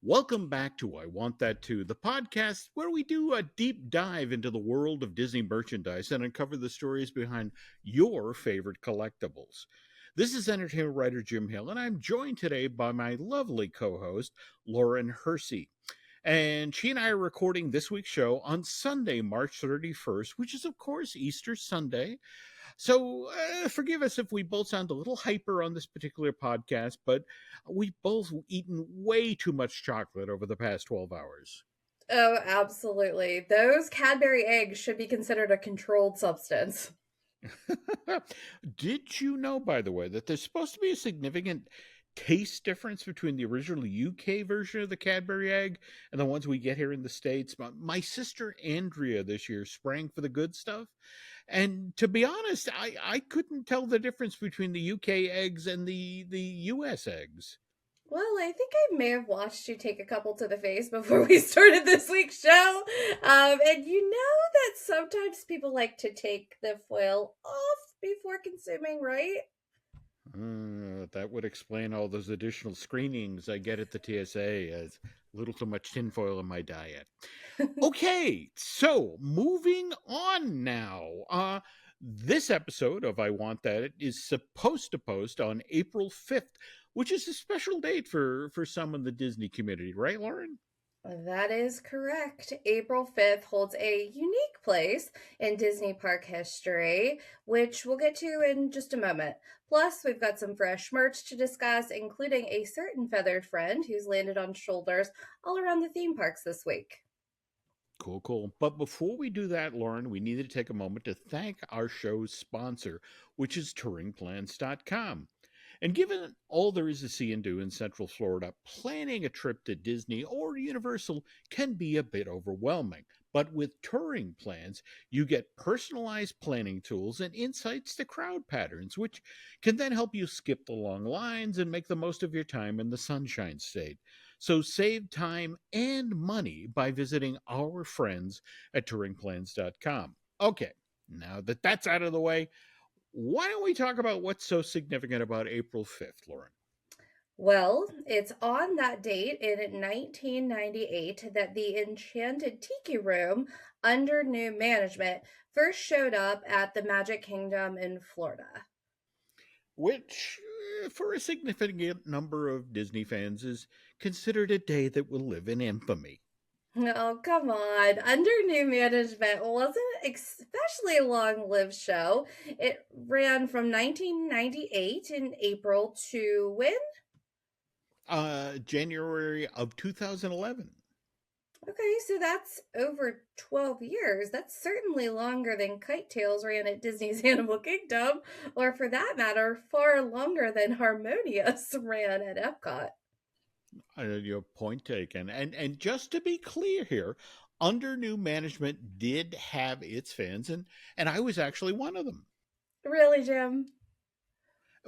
Welcome back to I Want That Too, the podcast where we do a deep dive into the world of Disney merchandise and uncover the stories behind your favorite collectibles. This is entertainment writer Jim Hill, and I'm joined today by my lovely co host, Lauren Hersey. And she and I are recording this week's show on Sunday, March 31st, which is, of course, Easter Sunday. So forgive us if we both sound a little hyper on this particular podcast, but we've both eaten way too much chocolate over the past 12 hours. Oh, absolutely. Those Cadbury eggs should be considered a controlled substance. Did you know, by the way, that there's supposed to be a significant taste difference between the original UK version of the Cadbury egg and the ones we get here in the States? My sister Andrea this year sprang for the good stuff. And to be honest, I couldn't tell the difference between the UK eggs and the US eggs. Well, I think I may have watched you take a couple to the face before we started this week's show. And you know that sometimes people like to take the foil off before consuming, right? That would explain all those additional screenings I get at the TSA as a little too much tinfoil in my diet. Okay, so moving on now. This episode of I Want That is supposed to post on April 5th, which is a special date for some in the Disney community, right, Lauren? That is correct. April 5th holds a unique place in Disney park history, which we'll get to in just a moment. Plus, we've got some fresh merch to discuss, including a certain feathered friend who's landed on shoulders all around the theme parks this week. Cool, cool. But before we do that, Lauren, we need to take a moment to thank our show's sponsor, which is touringplans.com. And given all there is to see and do in Central Florida, planning a trip to Disney or Universal can be a bit overwhelming. But with Touring Plans, you get personalized planning tools and insights to crowd patterns, which can then help you skip the long lines and make the most of your time in the Sunshine State. So save time and money by visiting our friends at touringplans.com. Okay, now that that's out of the way, why don't we talk about what's so significant about April 5th, Lauren? Well, it's on that date in 1998 that the Enchanted Tiki Room, under new management, first showed up at the Magic Kingdom in Florida. Which, for a significant number of Disney fans, is considered a day that will live in infamy. Oh, come on. Under new management wasn't especially a long lived show. It ran from 1998 in April to when? January of 2011. Okay, so that's over 12 years. That's certainly longer than Kite Tales ran at Disney's Animal Kingdom, or for that matter, far longer than Harmonious ran at Epcot. Your point taken. And just to be clear here, under new management did have its fans, and I was actually one of them. Really, Jim?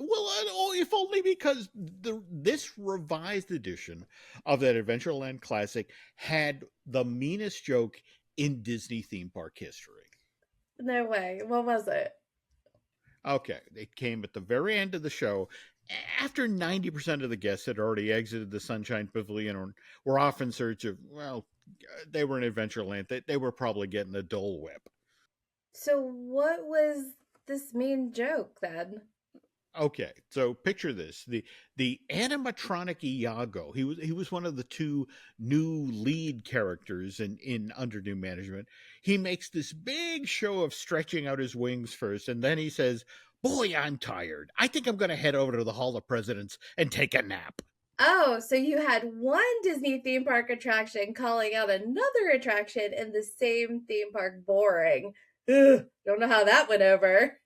Well, if only because this revised edition of that Adventureland classic had the meanest joke in Disney theme park history. No way. What was it? Okay, it came at the very end of the show after 90% of the guests had already exited the Sunshine Pavilion or were off in search of, well, they were in Adventureland. They were probably getting a Dole Whip. So, what was this mean joke then? Okay, so picture this: the animatronic Iago. He was one of the two new lead characters in Under New Management. He makes this big show of stretching out his wings first, and then he says, "Boy, I'm tired. I think I'm going to head over to the Hall of Presidents and take a nap." Oh, so you had one Disney theme park attraction calling out another attraction in the same theme park. Boring. Ugh, don't know how that went over.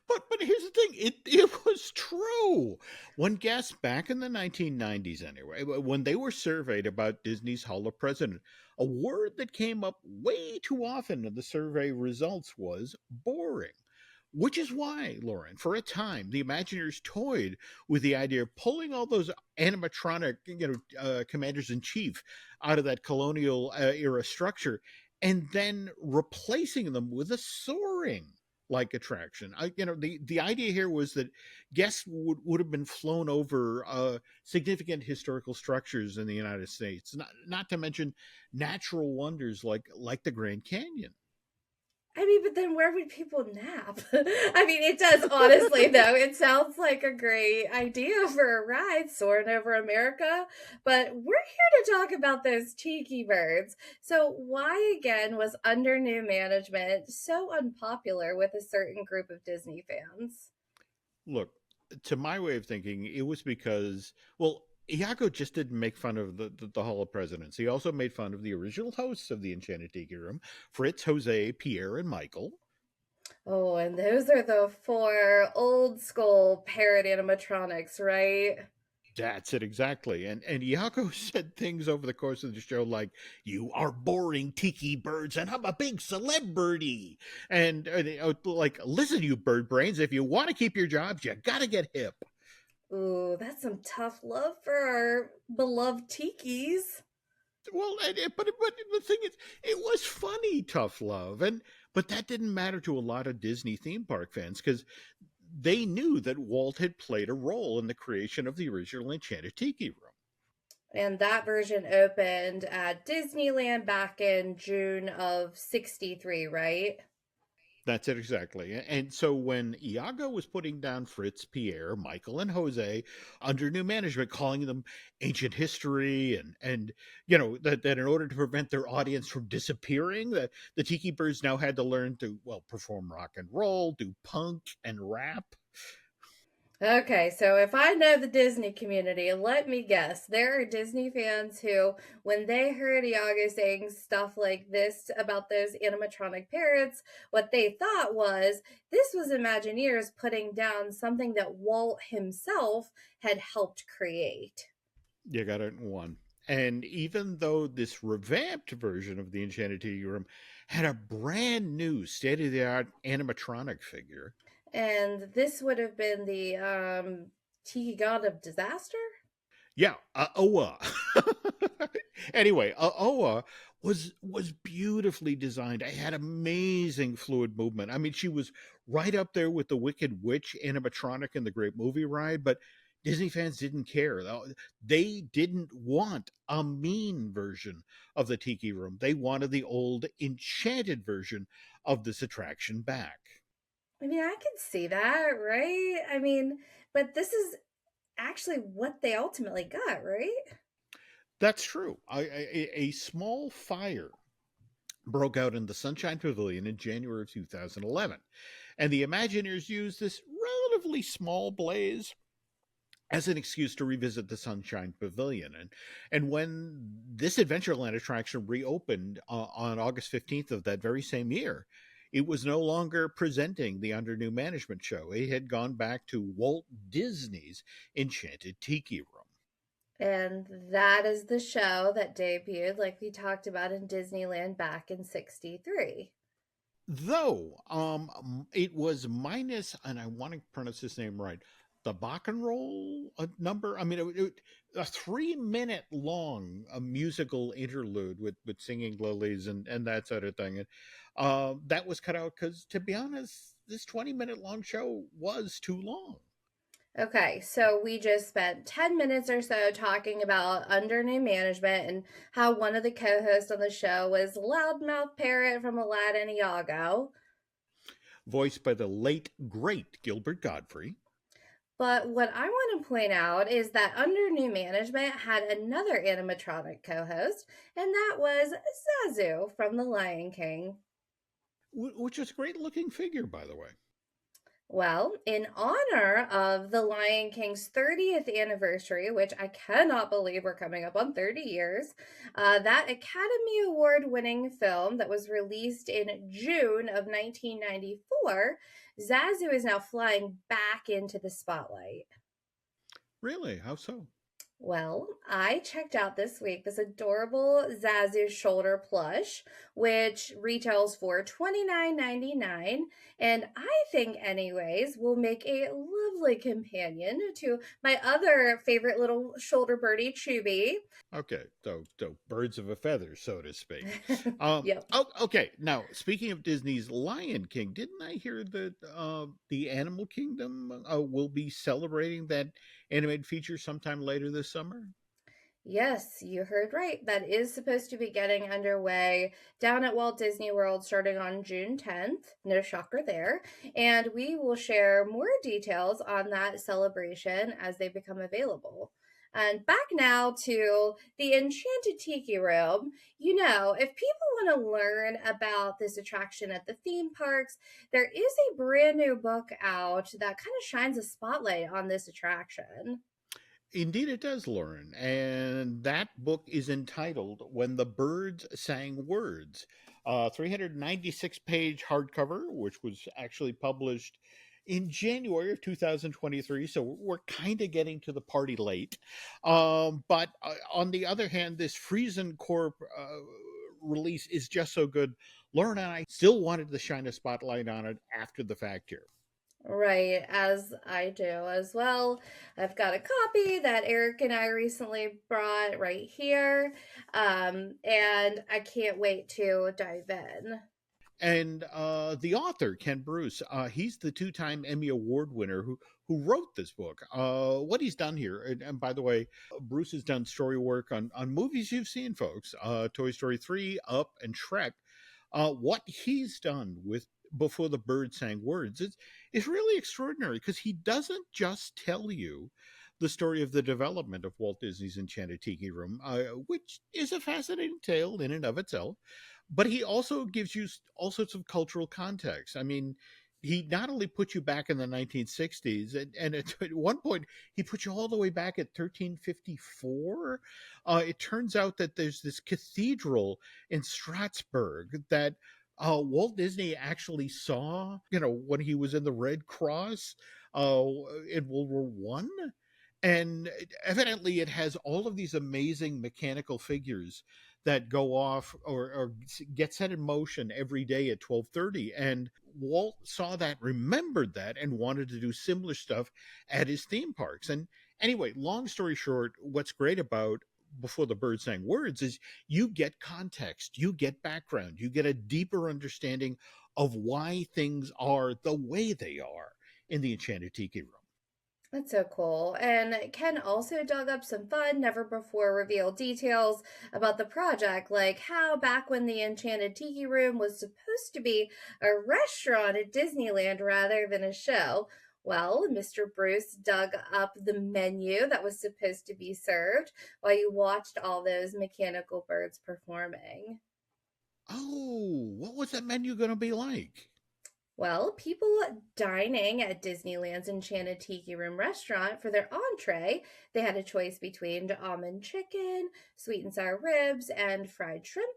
But here's the thing: it was true. When guests back in the 1990s, anyway, when they were surveyed about Disney's Hall of President, a word that came up way too often in the survey results was boring. Which is why, Lauren, for a time, the Imagineers toyed with the idea of pulling all those animatronic, commanders in chief out of that colonial era structure, and then replacing them with a soaring like attraction. The idea here was that guests would have been flown over significant historical structures in the United States, not to mention natural wonders like the Grand Canyon. I mean, but then where would people nap? I mean, it does honestly, though. It sounds like a great idea for a ride soaring over America. But we're here to talk about those tiki birds. So, why again was under new management so unpopular with a certain group of Disney fans? Look, to my way of thinking, it was because, well, Iago just didn't make fun of the Hall of Presidents. He also made fun of the original hosts of the Enchanted Tiki Room, Fritz, Jose, Pierre, and Michael. Oh, and those are the four old school parrot animatronics, right? That's it exactly. And Iago said things over the course of the show like, "You are boring tiki birds, and I'm a big celebrity." And like, listen, you bird brains, if you want to keep your jobs, you got to get hip. Ooh, that's some tough love for our beloved tikis. Well, but the thing is, it was funny, tough love, and but that didn't matter to a lot of Disney theme park fans because they knew that Walt had played a role in the creation of the original Enchanted Tiki Room. And that version opened at Disneyland back in June of 63, right? That's it exactly. And so when Iago was putting down Fritz, Pierre, Michael, and Jose under new management, calling them ancient history, and that in order to prevent their audience from disappearing, the Tiki Birds now had to learn to perform rock and roll, do punk and rap. Okay, so if I know the Disney community, let me guess. There are Disney fans who, when they heard Iago saying stuff like this about those animatronic parrots, what they thought was this was Imagineers putting down something that Walt himself had helped create. You got it in one. And even though this revamped version of the Enchanted Tiki Room had a brand new state of the art animatronic figure. And this would have been the Tiki God of Disaster? Yeah, Oa. Anyway, Oa was beautifully designed. It had amazing fluid movement. I mean, she was right up there with the Wicked Witch animatronic in the Great Movie Ride, but Disney fans didn't care. They didn't want a mean version of the Tiki Room. They wanted the old enchanted version of this attraction back. I mean, I can see that, right? I mean, but this is actually what they ultimately got, right? That's true. A small fire broke out in the Sunshine Pavilion in January of 2011. And the Imagineers used this relatively small blaze as an excuse to revisit the Sunshine Pavilion. And when this Adventureland attraction reopened on August 15th of that very same year, it was no longer presenting the under new management show. It had gone back to Walt Disney's Enchanted Tiki Room. And that is the show that debuted, like we talked about in Disneyland back in 63. Though it was minus, and I want to pronounce his name right, the Bach and Roll number. I mean, a 3 minute long a musical interlude with singing lilies and that sort of thing, and that was cut out because, to be honest, this 20-minute long show was too long. Okay, so we just spent 10 minutes or so talking about under new management and how one of the co hosts on the show was Loudmouth Parrot from Aladdin Iago. Voiced by the late great Gilbert Godfrey. But what I want to point out is that under new management had another animatronic co host, and that was Zazu from The Lion King. Which is a great looking figure, by the way. Well, in honor of The Lion King's 30th anniversary, which I cannot believe we're coming up on 30 years, that Academy Award winning film that was released in June of 1994, Zazu is now flying back into the spotlight. Really? How so? Well, I checked out this week this adorable Zazu shoulder plush, which retails for $29.99, and I think, anyways, will make a lovely companion to my other favorite little shoulder birdie, Chubby. Okay, so birds of a feather, so to speak. Yep. Oh, okay. Now, speaking of Disney's Lion King, didn't I hear that the Animal Kingdom will be celebrating that animated feature sometime later this summer? Yes, you heard right. That is supposed to be getting underway down at Walt Disney World starting on June 10th. No shocker there. And we will share more details on that celebration as they become available. And back now to the Enchanted Tiki Room. You know, if people want to learn about this attraction at the theme parks, there is a brand new book out that kind of shines a spotlight on this attraction. Indeed, it does, Lauren. And that book is entitled When the Birds Sang Words. 396-page hardcover, which was actually published in January of 2023. So we're kind of getting to the party late. But on the other hand, this Friesen Corp release is just so good. Lauren and I still wanted to shine a spotlight on it after the fact here. Right, as I do as well. I've got a copy that Eric and I recently brought right here. And I can't wait to dive in. And the author Ken Bruce, he's the two-time Emmy Award winner who wrote this book. What he's done here, and by the way, Bruce has done story work on movies you've seen, folks. Toy Story 3, Up, and Shrek. What he's done with Before the Bird Sang Words is really extraordinary because he doesn't just tell you the story of the development of Walt Disney's Enchanted Tiki Room, which is a fascinating tale in and of itself, but he also gives you all sorts of cultural context. I mean, he not only put you back in the 1960s, and at one point he put you all the way back at 1354. It turns out that there's this cathedral in Strasbourg that Walt Disney actually saw, when he was in the Red Cross uh, in World War One, and evidently it has all of these amazing mechanical figures that go off or get set in motion every day at 12:30. And Walt saw that, remembered that, and wanted to do similar stuff at his theme parks. And anyway, long story short, what's great about Before the Bird Sang Words is you get context, you get background, you get a deeper understanding of why things are the way they are in the Enchanted Tiki Room. That's so cool. And Ken also dug up some fun, never before revealed details about the project, like how back when the Enchanted Tiki Room was supposed to be a restaurant at Disneyland rather than a show. Well, Mr. Bruce dug up the menu that was supposed to be served while you watched all those mechanical birds performing. Oh, what was that menu going to be like? Well, people dining at Disneyland's Enchanted Tiki Room restaurant for their entree, they had a choice between almond chicken, sweet and sour ribs, and fried shrimp.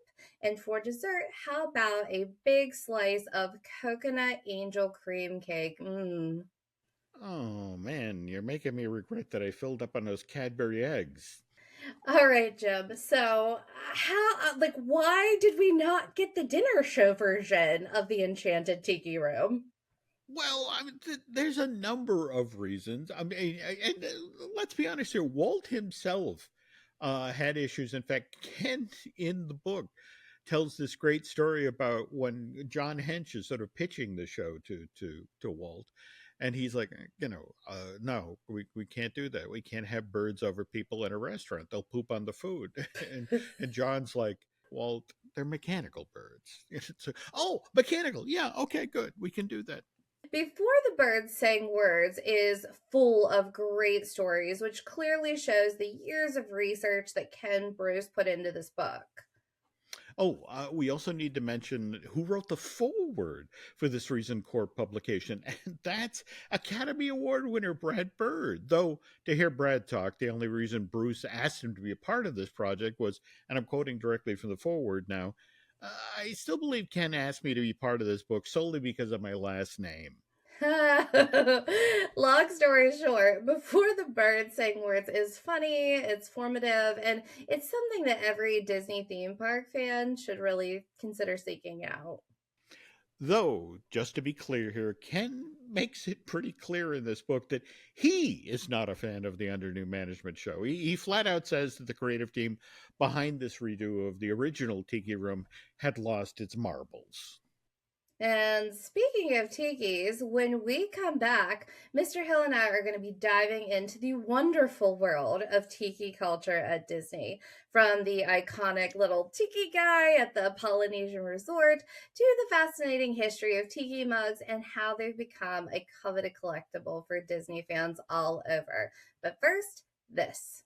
And for dessert, how about a big slice of coconut angel cream cake? Mmm. Oh man, you're making me regret that I filled up on those Cadbury eggs. All right, Jim. So, why did we not get the dinner show version of the Enchanted Tiki Room? Well, I mean, there's a number of reasons. I mean, and let's be honest here. Walt himself had issues. In fact, Kent in the book tells this great story about when John Hench is sort of pitching the show to Walt, and he's like, no, we can't do that. We can't have birds over people in a restaurant. They'll poop on the food. And John's like, Walt, they're mechanical birds. It's like, oh, mechanical. Yeah, okay, good. We can do that. Before the Birds Sang Words is full of great stories, which clearly shows the years of research that Ken Bruce put into this book. Oh, we also need to mention who wrote the foreword for this Reason Corp publication, and that's Academy Award winner Brad Bird. Though, to hear Brad talk, the only reason Bruce asked him to be a part of this project was, and I'm quoting directly from the foreword now, I still believe Ken asked me to be part of this book solely because of my last name. Long story short, Before the Birds Sang Words is funny, it's formative, and it's something that every Disney theme park fan should really consider seeking out. Though, just to be clear here, Ken makes it pretty clear in this book that he is not a fan of the under new management show. He flat out says that the creative team behind this redo of the original Tiki Room had lost its marbles. And speaking of tikis, when we come back, Mr. Hill and I are going to be diving into the wonderful world of tiki culture at Disney. From the iconic little tiki guy at the Polynesian resort to the fascinating history of tiki mugs and how they've become a coveted collectible for Disney fans all over. But first, this.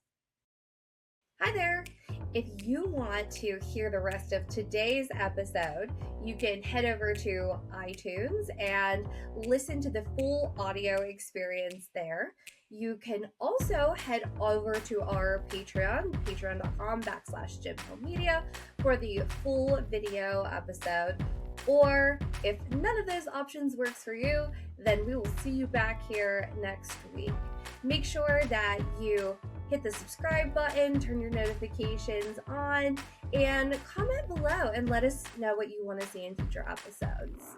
Hi there. If you want to hear the rest of today's episode, you can head over to iTunes and listen to the full audio experience there. You can also head over to our Patreon, patreon.com/JimHillMedia, for the full video episode. Or if none of those options works for you, then we will see you back here next week. Make sure that you hit the subscribe button, turn your notifications on, and comment below and let us know what you want to see in future episodes.